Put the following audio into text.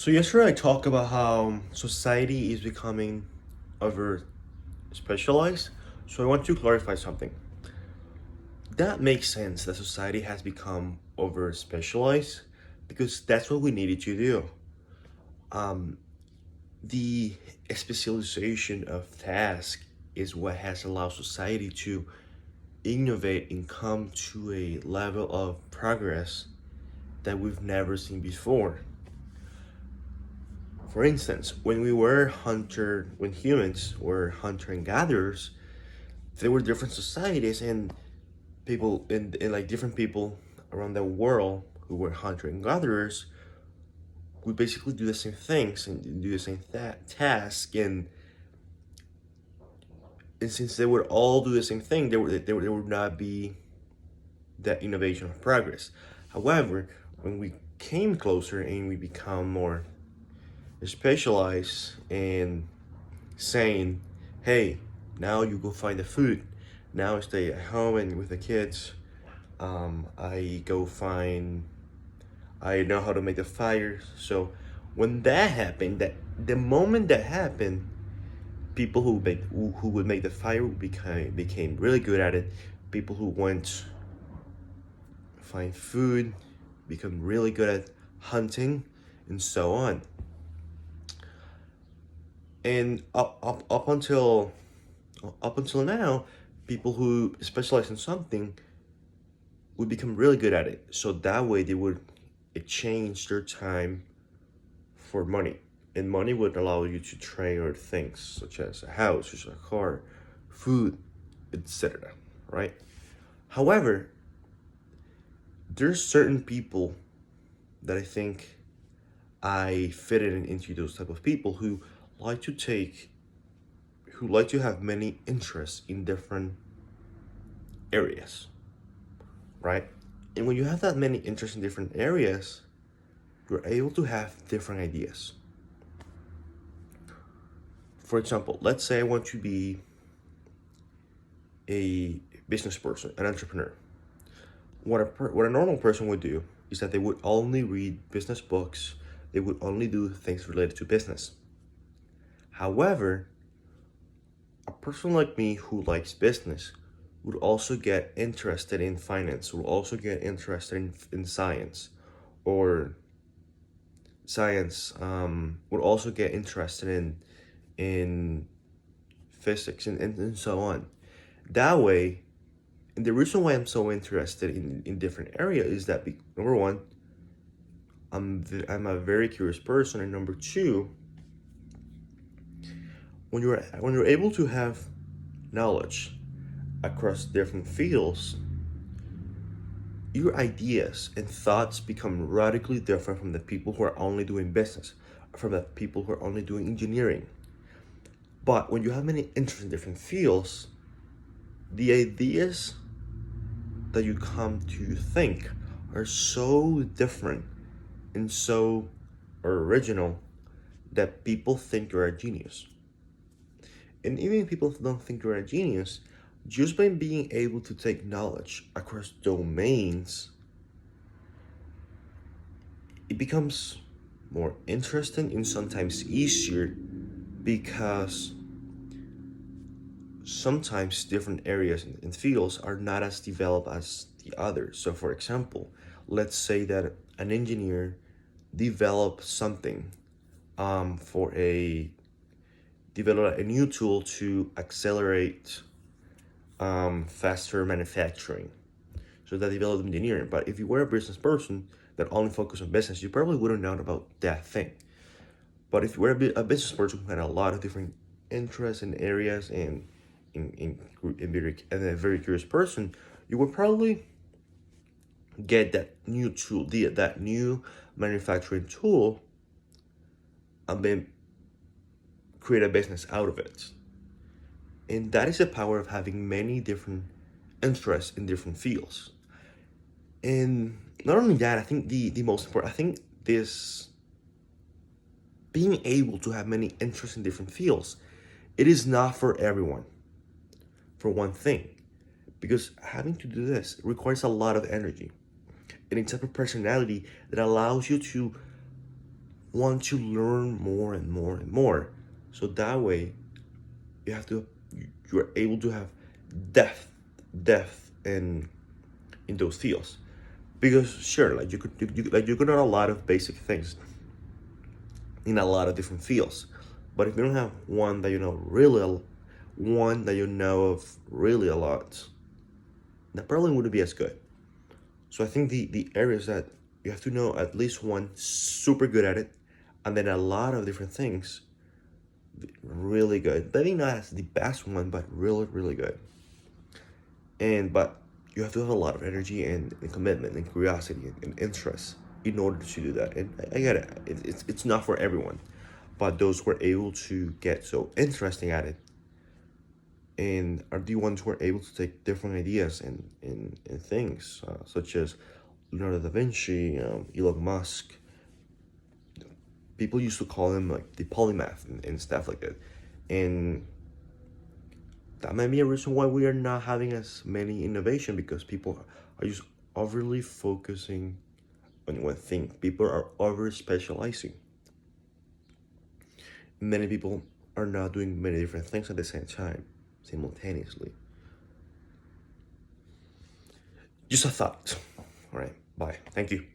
So yesterday I talked about how society is becoming over specialized. So I want to clarify something. That makes sense that society has become over specialized because that's what we needed to do. Um, the specialization of task is what has allowed society to innovate and come to a level of progress that we've never seen before. For instance, when humans were hunter and gatherers, there were different societies and people in like different people around the world who were hunter and gatherers would basically do the same things and do the same task and since they would all do the same thing, there would not be that innovation of progress. However, when we came closer and we become more specialized and saying, hey, now you go find the food. Now I stay at home and with the kids. I go find, I know how to make the fire. So when that happened, that the moment that happened, people who would make the fire became really good at it. People who went find food become really good at hunting and so on. And up until now, people who specialize in something would become really good at it. So that way they would exchange their time for money. And money would allow you to trade other things such as a house, such as a car, food, etc. Right? However, there's certain people that I think I fit into those type of people like to take who like to have many interests in different areas, right? And when you have that many interests in different areas, you're able to have different ideas. For example, let's say I want to be a business person, an entrepreneur. What a normal person would do is that they would only read business books. They would only do things related to business. However, a person like me who likes business would also get interested in finance, would also get interested in science, or science would also get interested in physics and so on. That way, and the reason why I'm so interested in different areas is that number one, I'm a very curious person, and number two, when you're able to have knowledge across different fields, your ideas and thoughts become radically different from the people who are only doing business, from the people who are only doing engineering. But when you have many interests in different fields, the ideas that you come to think are so different and so original that people think you're a genius. And even if people don't think you're a genius, just by being able to take knowledge across domains, it becomes more interesting and sometimes easier because sometimes different areas and fields are not as developed as the others. So, for example, let's say that an engineer developed something for a develop a new tool to accelerate faster manufacturing. So that developed engineering. But if you were a business person that only focused on business, you probably wouldn't know about that thing. But if you were a business person who had a lot of different interests and areas and a very curious person, you would probably get that new tool, that new manufacturing tool, and then create a business out of it. And that is the power of having many different interests in different fields. And not only that, I think the most important, I think this being able to have many interests in different fields, it is not for everyone, for one thing. Because having to do this requires a lot of energy and a type of personality that allows you to want to learn more and more and more. So that way, you're able to have depth in those fields. Because sure, like you could know a lot of basic things in a lot of different fields, but if you don't have one that you know one that you know of really a lot, that probably wouldn't be as good. So I think the areas that you have to know at least one super good at it, and then a lot of different things really good. Maybe not as the best one, but really, really good. But you have to have a lot of energy and commitment and curiosity and interest in order to do that. And I get it. It's not for everyone, but those who are able to get so interesting at it and are the ones who are able to take different ideas and things, such as Leonardo da Vinci, Elon Musk. People used to call him like the polymath and stuff like that. And that might be a reason why we are not having as many innovation, because people are just overly focusing on one thing. People are over specializing. Many people are not doing many different things at the same time, simultaneously. Just a thought. All right, bye. Thank you.